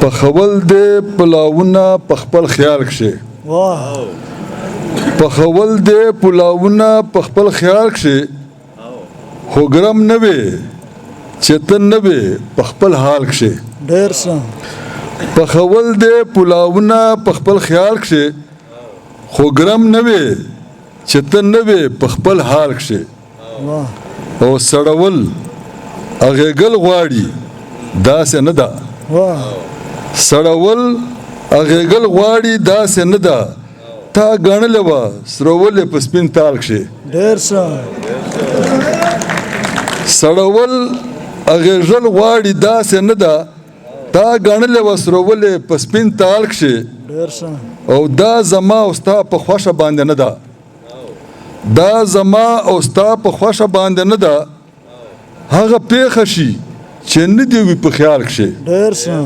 پخول دې پلاونه په خپل خیال کښې پخول دې پلاونه په خپل خیال کښې خو ګرم نه وې چې ته نه وې په خپل حال کښې ډېر ښه پخول دې پلاونه په خپل خیال کښې خو ګرم نه وې چې ته نه وې په خپل حال کښې او سړول اغېږل غواړي داسې نه ده سړول اغېږل غواړي داسې نه ده تا ګڼلې وه سرولې په سپین تال کښې ډېر ښه سړول اغېږل غواړي داسې نه ده تا ګڼلې وه سرولې په سپین تال کښې ډېر ښه او دا زما او ستا په خوښه باندې نه ده دا زما او ستا په خوښه باندې نه ده هغه پیښه شي چې نه دې وي په خیال کښې ډېر ښه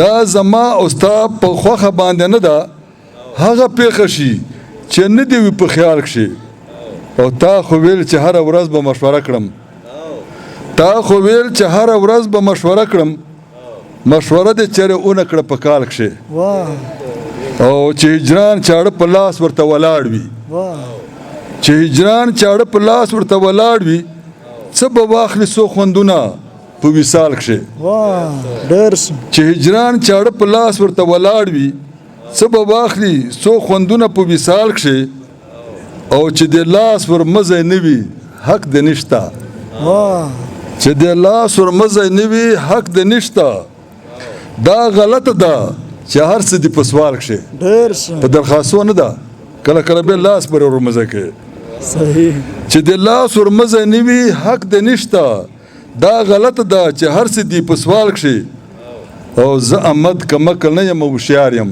دا زما او ستا په خوښه باندې نه ده هغه پیښه شي چې نه دې وي په خیال کښې او تا خو ویل چې هره ورځ به مشوره کړم تا خو ویل چې هره ورځ به مشوره کړم مشوره دې چېرې ونه کړه په کال کښې او چې هجران چاړه په لاس ورته ولاړ وي چې هجران چاړه په لاس ورته ولاړ وي څه به واخلي څو خوندونه په وصال کښې ډېر ښه چې هجران چاړه په لاس ورته ولاړ وي څه به واخلي څو خوندونه په وصال کښې او چې د لاس ور مزی نه وي حق د نشته چې د لاس ور مزی نه وي حق د نشته دا غلطه ده چې هر څه دي په سوال کښې ډېر ښه په درخواستو نه ده کله کله به لاس پر ور مزی کوي صحیح چې د لاس ور مزی نه وي حق د نشته دا غلطه ده چې هر څه دي په سوال کښې او زه احمد کمکل نه یم هوښیار یم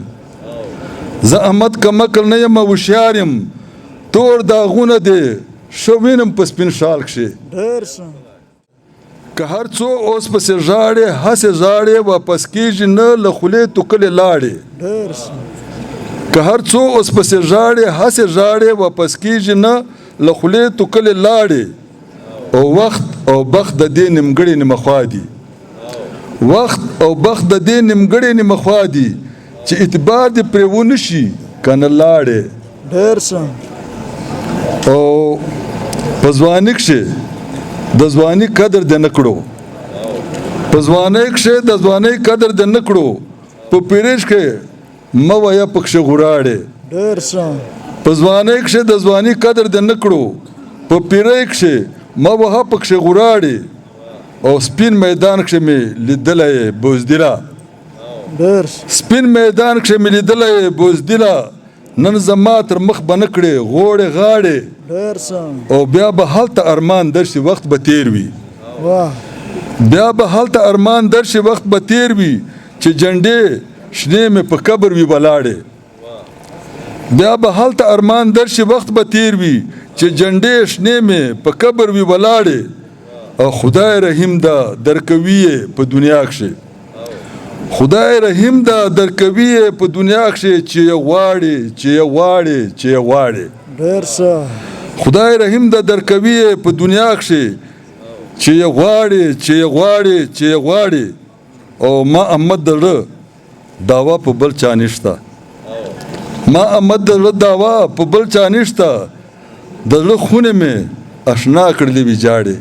زه احمد کمکل نه یم هوښیار یم تور داغونه دې ښه وینم په سپین شال کښې ډېر ښه که هر څو اوس پسې ژاړې هسې ژاړې واپس کېږي نه له خولې توکلې لاړې ډېر ښه که هر څو اوس پسې ژاړې هسې ژاړې واپس کېږي نه له خولې توکلې لاړې او وخت او بخت د دې نیمګړې نیمه خوا دي وخت او بخت د دې نیمګړې نیمه خوا دي چې اعتبار دې پرې ونه شي که نه لاړې ډېر ښه او په ځوانۍ کښې د ځوانۍ قدر دې نه کړو په ځوانۍ کښې د ځوانۍ قدر دې نه کړو په پیرج کښې مه وایه پکښې غوړاړې ډېر ښه په ځوانۍ کښې د ځوانۍ قدر دې نه کړو په پیرۍ کښې مه وهه پکښې غوړاړې او سپین میدان کښې مې لیدلی بوزدله ډېر سپین میدان کښې مې لیدلی بوزدله نن زما تر مخ به نه کړې غوړې غاړې ډېر ښه او بیا به هلته ارمان درشي وخت به تیر وي بیا به هلته ارمان درشي وخت به تیر وي چې جنډې شنې مې په قبر وي ولاړې بیا به هلته ارمان درشي وخت به تیر وي چې جنډې شنې مې په قبر وي ولاړې او خدای رحیم ده درکوي یې په دنیا کښې خدای رحیم ده درکوي یې په دنیا کښې چې یې غواړې چې یې غواړې چې یې غواړې ډېر ښه خدای رحیم ده درکوي یې په دنیا کښې چې یې غواړې چې یې غواړې چې یې غواړې او ما احمد د زړه دعوا په بل چا نشته ما احمد د زړه دعوا په بل چا نشته د زړه خونې مې اشنا کړلې وي جاړې